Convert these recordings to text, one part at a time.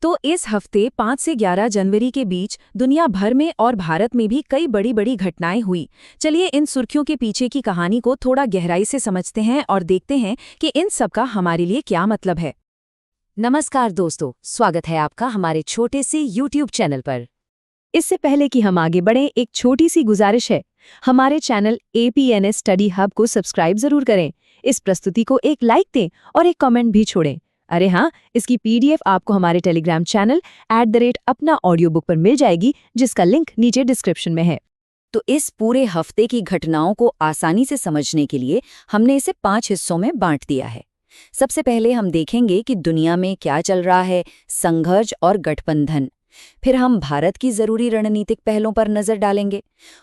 तो इस हफ्ते 5 से 11 जनवरी के बीच दुनिया भर में और भारत में भी कई बड़ी बड़ी घटनाएं हुई। चलिए इन सुर्खियों के पीछे की कहानी को थोड़ा गहराई से समझते हैं और देखते हैं कि इन सब का हमारे लिए क्या मतलब है। नमस्कार दोस्तों, स्वागत है आपका हमारे छोटे से YouTube चैनल पर। इससे पहले कि हम आगे बढ़ें, एक छोटी सी गुजारिश है। हमारे चैनल APNS स्टडी हब को सब्सक्राइब जरूर करें, इस प्रस्तुति को एक लाइक दें और एक कमेंट भी छोड़ें। अरे हाँ, इसकी PDF आपको हमारे टेलीग्राम चैनल @अपना ऑडियो बुक पर मिल जाएगी, जिसका लिंक नीचे डिस्क्रिप्शन में है। तो इस पूरे हफ्ते की घटनाओं को आसानी से समझने के लिए हमने इसे 5 हिस्सों में बांट दिया है। सबसे पहले हम देखेंगे कि दुनिया में क्या चल रहा है, संघर्ष और गठबंधन। फिर हम भारत की जरूरी रणनीतिक पहलों पर नजर डालेंगे।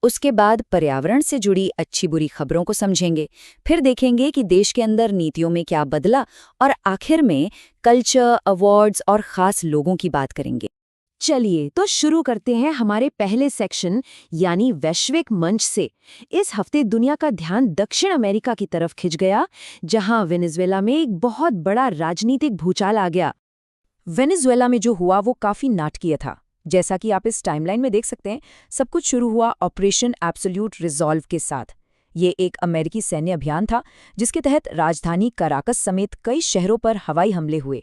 उसके बाद पर्यावरण से जुड़ी अच्छी बुरी खबरों को समझेंगे। फिर देखेंगे कि देश के अंदर नीतियों में क्या बदला, और आखिर में कल्चर, अवार्ड्स और खास लोगों की बात करेंगे। चलिए तो शुरू करते हैं हमारे पहले सेक्शन यानी वैश्विक मंच से। इस हफ्ते दुनिया का ध्यान दक्षिण अमेरिका की तरफ खिंच गया, जहां वेनेजुएला में एक बहुत बड़ा राजनीतिक भूचाल आ गया। वेनेजुएला में जो हुआ वो काफी नाटकीय था। जैसा कि आप इस टाइमलाइन में देख सकते हैं, सब कुछ शुरू हुआ ऑपरेशन एब्सोल्यूट रिजॉल्व के साथ। ये एक अमेरिकी सैन्य अभियान था जिसके तहत राजधानी कराकस समेत कई शहरों पर हवाई हमले हुए।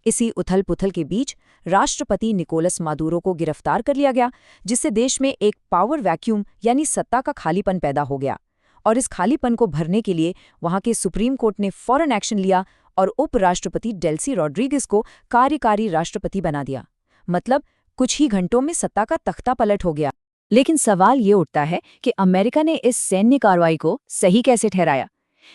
इसी उथल-पुथल के बीच राष्ट्रपति निकोलस मादुरो को गिरफ्तार कर लिया गया, जिससे देश में एक पावर वैक्यूम यानी सत्ता का खालीपन पैदा हो गया। और इस खालीपन को भरने के लिए वहां के सुप्रीम कोर्ट ने फौरन एक्शन लिया और उपराष्ट्रपति डेल्सी रॉड्रिगेज को कार्यकारी राष्ट्रपति बना दिया। मतलब कुछ ही घंटों में सत्ता का तख्ता पलट हो गया। लेकिन सवाल ये उठता है कि अमेरिका ने इस सैन्य कार्रवाई को सही कैसे ठहराया।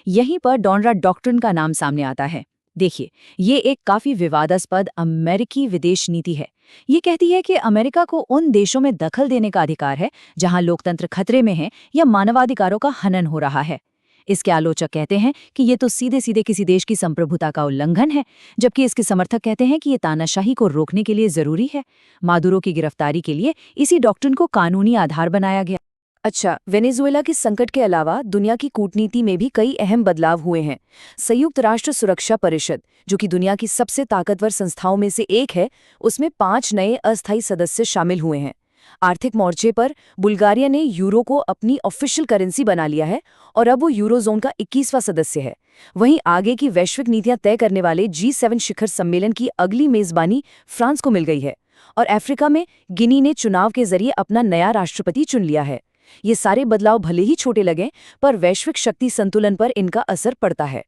यहीं पर डोनरा डॉक्ट्रिन का नाम सामने आता है। देखिए, ये एक काफी विवादास्पद अमेरिकी विदेश नीति है। ये कहती है कि अमेरिका को उन देशों में दखल देने का अधिकार है जहां लोकतंत्र खतरे में है या मानवाधिकारों का हनन हो रहा है। इसके आलोचक कहते हैं कि ये तो सीधे सीधे किसी देश की संप्रभुता का उल्लंघन है, जबकि इसके समर्थक कहते हैं कि ये तानाशाही को रोकने के लिए जरूरी है। मादुरो की गिरफ्तारी के लिए इसी डॉक्ट्रिन को कानूनी आधार बनाया गया। अच्छा, वेनेजुएला के संकट के अलावा दुनिया की कूटनीति में भी कई अहम बदलाव हुए हैं। संयुक्त राष्ट्र सुरक्षा परिषद, जो कि दुनिया की सबसे ताकतवर संस्थाओं में से एक है, उसमें 5 नए अस्थायी सदस्य शामिल हुए हैं। आर्थिक मोर्चे पर बुल्गारिया ने यूरो को अपनी ऑफिशियल करेंसी बना लिया है और अब वो यूरोजोन का 21वां सदस्य है। वहीं आगे की वैश्विक नीतियां तय करने वाले G7 शिखर सम्मेलन की अगली मेजबानी फ्रांस को मिल गई है। और अफ्रीका में गिनी ने चुनाव के जरिए अपना नया राष्ट्रपति चुन लिया है। ये सारे बदलाव भले ही छोटे लगें, पर वैश्विक शक्ति संतुलन पर इनका असर पड़ता है।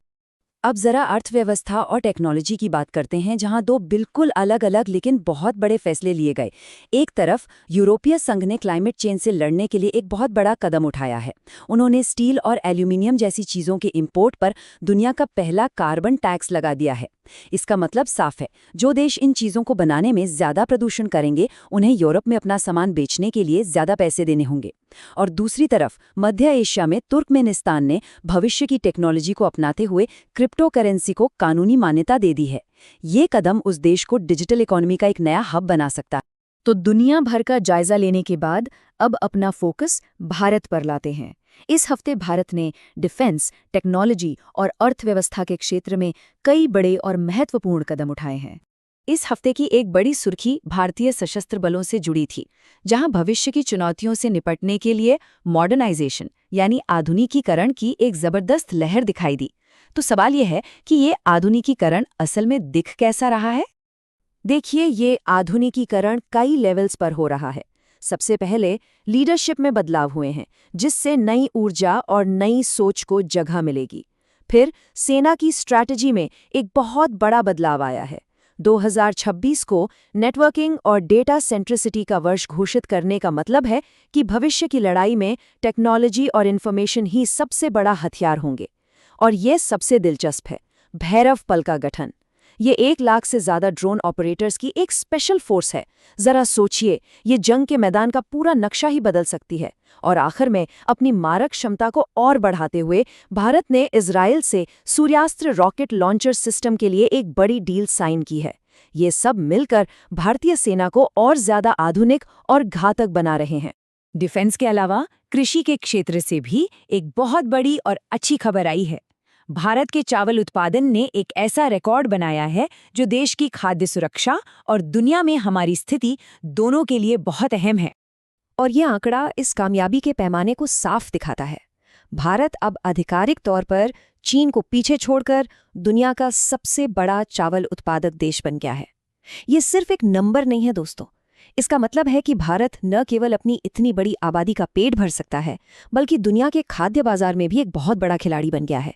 अब जरा अर्थव्यवस्था और टेक्नोलॉजी की बात करते हैं, जहां 2 बिल्कुल अलग अलग लेकिन बहुत बड़े फैसले लिए गए। एक तरफ यूरोपीय संघ ने क्लाइमेट चेंज से लड़ने के लिए एक बहुत बड़ा कदम उठाया है। उन्होंने स्टील और एल्यूमिनियम जैसी चीज़ों के इंपोर्ट पर दुनिया का पहला कार्बन टैक्स लगा दिया है। इसका मतलब साफ है, जो देश इन चीज़ों को बनाने में ज़्यादा प्रदूषण करेंगे, उन्हें यूरोप में अपना सामान बेचने के लिए ज़्यादा पैसे देने होंगे। और दूसरी तरफ मध्य एशिया में तुर्कमेनिस्तान ने भविष्य की टेक्नोलॉजी को अपनाते हुए क्रिप्टो करेंसी को कानूनी मान्यता दे दी है। ये कदम उस देश को डिजिटल इकोनॉमी का एक नया हब बना सकता है। तो दुनिया भर का जायजा लेने के बाद अब अपना फोकस भारत पर लाते हैं। इस हफ्ते भारत ने डिफेंस, टेक्नोलॉजी और अर्थव्यवस्था के क्षेत्र में कई बड़े और महत्वपूर्ण कदम उठाए हैं। इस हफ्ते की एक बड़ी सुर्खी भारतीय सशस्त्र बलों से जुड़ी थी, जहां भविष्य की चुनौतियों से निपटने के लिए मॉडर्नाइजेशन यानी आधुनिकीकरण की एक जबरदस्त लहर दिखाई दी। तो सवाल यह है कि ये आधुनिकीकरण असल में दिख कैसा रहा है? देखिए, ये आधुनिकीकरण कई लेवल्स पर हो रहा है। सबसे पहले लीडरशिप में बदलाव हुए हैं, जिससे नई ऊर्जा और नई सोच को जगह मिलेगी। फिर सेना की स्ट्रैटेजी में एक बहुत बड़ा बदलाव आया है। 2026 को नेटवर्किंग और डेटा सेंट्रिसिटी का वर्ष घोषित करने का मतलब है कि भविष्य की लड़ाई में टेक्नोलॉजी और इन्फॉर्मेशन ही सबसे बड़ा हथियार होंगे। और ये सबसे दिलचस्प है, भैरव पल का गठन। ये 1 लाख से ज्यादा ड्रोन ऑपरेटर्स की एक स्पेशल फोर्स है। जरा सोचिए, ये जंग के मैदान का पूरा नक्शा ही बदल सकती है। और आखिर में अपनी मारक क्षमता को और बढ़ाते हुए भारत ने इजराइल से सूर्यास्त्र रॉकेट लॉन्चर सिस्टम के लिए एक बड़ी डील साइन की है। ये सब मिलकर भारतीय सेना को और ज्यादा आधुनिक और घातक बना रहे हैं। डिफेंस के अलावा कृषि के क्षेत्र से भी एक बहुत बड़ी और अच्छी खबर आई है। भारत के चावल उत्पादन ने एक ऐसा रिकॉर्ड बनाया है जो देश की खाद्य सुरक्षा और दुनिया में हमारी स्थिति दोनों के लिए बहुत अहम है। और ये आंकड़ा इस कामयाबी के पैमाने को साफ दिखाता है। भारत अब आधिकारिक तौर पर चीन को पीछे छोड़कर दुनिया का सबसे बड़ा चावल उत्पादक देश बन गया है। ये सिर्फ एक नंबर नहीं है दोस्तों, इसका मतलब है कि भारत न केवल अपनी इतनी बड़ी आबादी का पेट भर सकता है, बल्कि दुनिया के खाद्य बाजार में भी एक बहुत बड़ा खिलाड़ी बन गया है।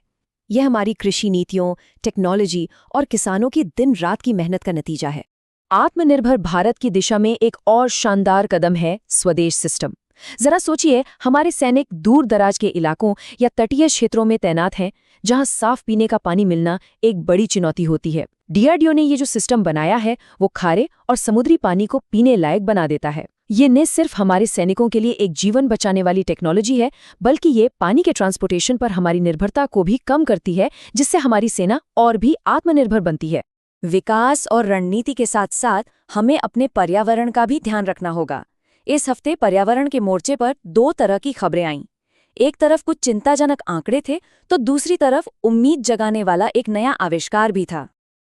यह हमारी कृषि नीतियों, टेक्नोलॉजी और किसानों की दिन रात की मेहनत का नतीजा है। आत्मनिर्भर भारत की दिशा में एक और शानदार कदम है स्वदेश सिस्टम। जरा सोचिए, हमारे सैनिक दूर दराज के इलाकों या तटीय क्षेत्रों में तैनात हैं, जहां साफ पीने का पानी मिलना एक बड़ी चुनौती होती है। डीआरडीओ ने ये जो सिस्टम बनाया है वो खारे और समुद्री पानी को पीने लायक बना देता है। ये न सिर्फ हमारे सैनिकों के लिए एक जीवन बचाने वाली टेक्नोलॉजी है, बल्कि ये पानी के ट्रांसपोर्टेशन पर हमारी निर्भरता को भी कम करती है, जिससे हमारी सेना और भी आत्मनिर्भर बनती है। विकास और रणनीति के साथ साथ हमें अपने पर्यावरण का भी ध्यान रखना होगा। इस हफ्ते पर्यावरण के मोर्चे पर दो तरह की खबरें आईं। एक तरफ कुछ चिंताजनक आंकड़े थे, तो दूसरी तरफ उम्मीद जगाने वाला एक नया आविष्कार भी था।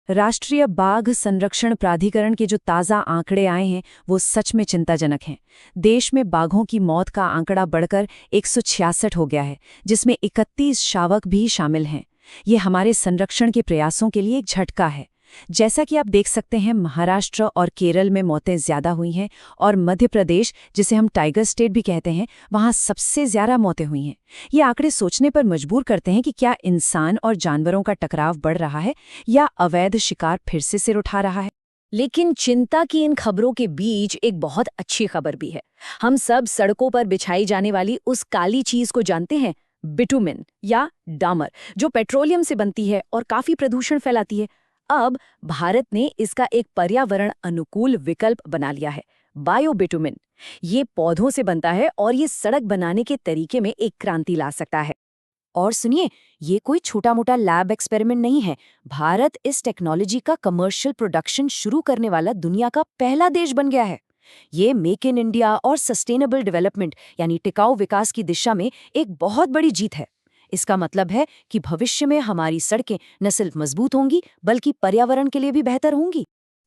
राष्ट्रीय बाघ संरक्षण प्राधिकरण के जो ताज़ा आंकड़े आए हैं वो सच में चिंताजनक हैं। देश में बाघों की मौत का आंकड़ा बढ़कर 166 हो गया है, जिसमें 31 शावक भी शामिल हैं। ये हमारे संरक्षण के प्रयासों के लिए एक झटका है। जैसा कि आप देख सकते हैं, महाराष्ट्र और केरल में मौतें ज्यादा हुई हैं और मध्य प्रदेश, जिसे हम टाइगर स्टेट भी कहते हैं, वहां सबसे ज्यादा मौतें हुई हैं। ये आंकड़े सोचने पर मजबूर करते हैं कि क्या इंसान और जानवरों का टकराव बढ़ रहा है या अवैध शिकार फिर से सिर उठा रहा है। लेकिन चिंता की इन खबरों के बीच एक बहुत अच्छी खबर भी है। हम सब सड़कों पर बिछाई जाने वाली उस काली चीज को जानते हैं, बिटुमिन या डामर, जो पेट्रोलियम से बनती है और काफी प्रदूषण फैलाती है। अब भारत ने इसका एक पर्यावरण अनुकूल विकल्प बना लिया है, बायोबिटुमिन। ये पौधों से बनता है और ये सड़क बनाने के तरीके में एक क्रांति ला सकता है। और सुनिए, ये कोई छोटा मोटा लैब एक्सपेरिमेंट नहीं है। भारत इस टेक्नोलॉजी का कमर्शियल प्रोडक्शन शुरू करने वाला दुनिया का पहला देश बन गया है। ये मेक इन इंडिया और सस्टेनेबल डेवलपमेंट यानी टिकाऊ विकास की दिशा में एक बहुत बड़ी जीत है। इसका मतलब है कि भविष्य में हमारी सड़कें न सिर्फ मजबूत होंगी, बल्कि पर्यावरण के लिए भी बेहतर होंगी।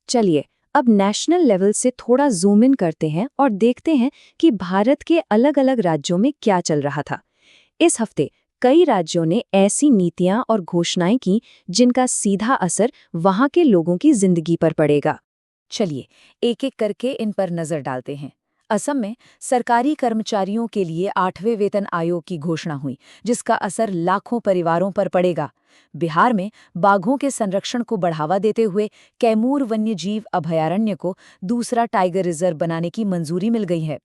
चलिए, अब नेशनल लेवल से थोड़ा जूम इन करते हैं और देखते हैं कि भारत के अलग अलग राज्यों में क्या चल रहा था। इस हफ्ते कई राज्यों ने ऐसी नीतियां और घोषणाएं की जिनका सीधा असर वहां के लोगों की जिंदगी पर पड़ेगा। चलिए एक एक करके इन पर नजर डालते हैं। असम में सरकारी कर्मचारियों के लिए 8वें वेतन आयोग की घोषणा हुई, जिसका असर लाखों परिवारों पर पड़ेगा। बिहार में बाघों के संरक्षण को बढ़ावा देते हुए कैमूर वन्यजीव अभयारण्य को दूसरा टाइगर रिजर्व बनाने की मंजूरी मिल गई है।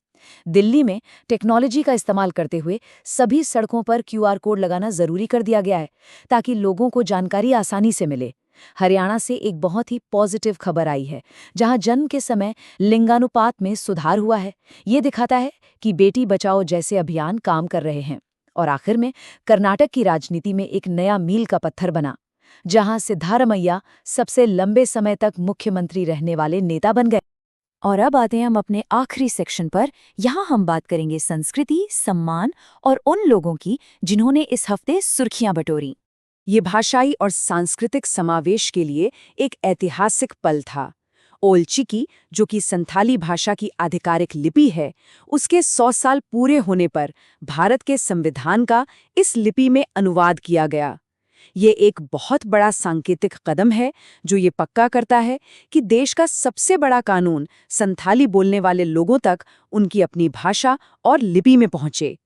दिल्ली में टेक्नोलॉजी का इस्तेमाल करते हुए सभी सड़कों पर QR कोड लगाना जरूरी कर दिया गया है, ताकि लोगों को जानकारी आसानी से मिले। हरियाणा से एक बहुत ही पॉजिटिव खबर आई है, जहां जन्म के समय लिंगानुपात में सुधार हुआ है। ये दिखाता है कि बेटी बचाओ जैसे अभियान काम कर रहे हैं। और आखिर में कर्नाटक की राजनीति में एक नया मील का पत्थर बना, जहां सिद्धारमैया सबसे लंबे समय तक मुख्यमंत्री रहने वाले नेता बन गए। और अब आते हैं हम अपने आखिरी सेक्शन पर। यहाँ हम बात करेंगे संस्कृति, सम्मान और उन लोगों की जिन्होंने इस हफ्ते सुर्खियां बटोरी। ये भाषाई और सांस्कृतिक समावेश के लिए एक ऐतिहासिक पल था। ओल चिकी, जो कि संथाली भाषा की आधिकारिक लिपि है, उसके 100 साल पूरे होने पर भारत के संविधान का इस लिपि में अनुवाद किया गया। ये एक बहुत बड़ा सांकेतिक कदम है, जो ये पक्का करता है कि देश का सबसे बड़ा कानून संथाली बोलने वाले लोगों तक उनकी अपनी भाषा और लिपि में पहुंचे।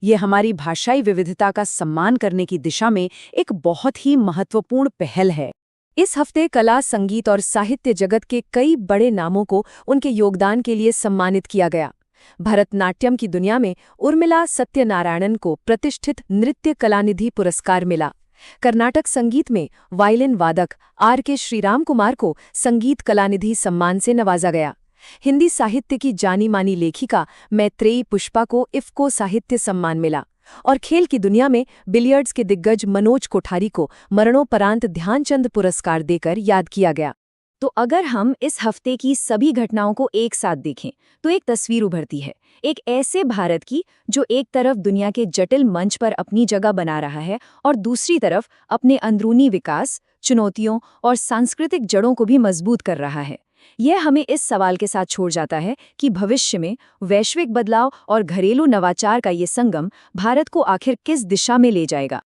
ये हमारी भाषाई विविधता का सम्मान करने की दिशा में एक बहुत ही महत्वपूर्ण पहल है। इस हफ्ते कला, संगीत और साहित्य जगत के कई बड़े नामों को उनके योगदान के लिए सम्मानित किया गया। भरतनाट्यम की दुनिया में उर्मिला सत्यनारायणन को प्रतिष्ठित नृत्य कलानिधि पुरस्कार मिला। कर्नाटक संगीत में वायलिन वादक R.K. श्रीराम कुमार को संगीत कलानिधि सम्मान से नवाजा गया। हिंदी साहित्य की जानी मानी लेखिका मैत्रेयी पुष्पा को इफ्को साहित्य सम्मान मिला। और खेल की दुनिया में बिलियर्ड्स के दिग्गज मनोज कोठारी को मरणोपरांत ध्यानचंद पुरस्कार देकर याद किया गया। तो अगर हम इस हफ्ते की सभी घटनाओं को एक साथ देखें तो एक तस्वीर उभरती है, एक ऐसे भारत की जो एक तरफ दुनिया के जटिल मंच पर अपनी जगह बना रहा है और दूसरी तरफ अपने अंदरूनी विकास, चुनौतियों और सांस्कृतिक जड़ों को भी मजबूत कर रहा है। यह हमें इस सवाल के साथ छोड़ जाता है कि भविष्य में वैश्विक बदलाव और घरेलू नवाचार का ये संगम भारत को आखिर किस दिशा में ले जाएगा।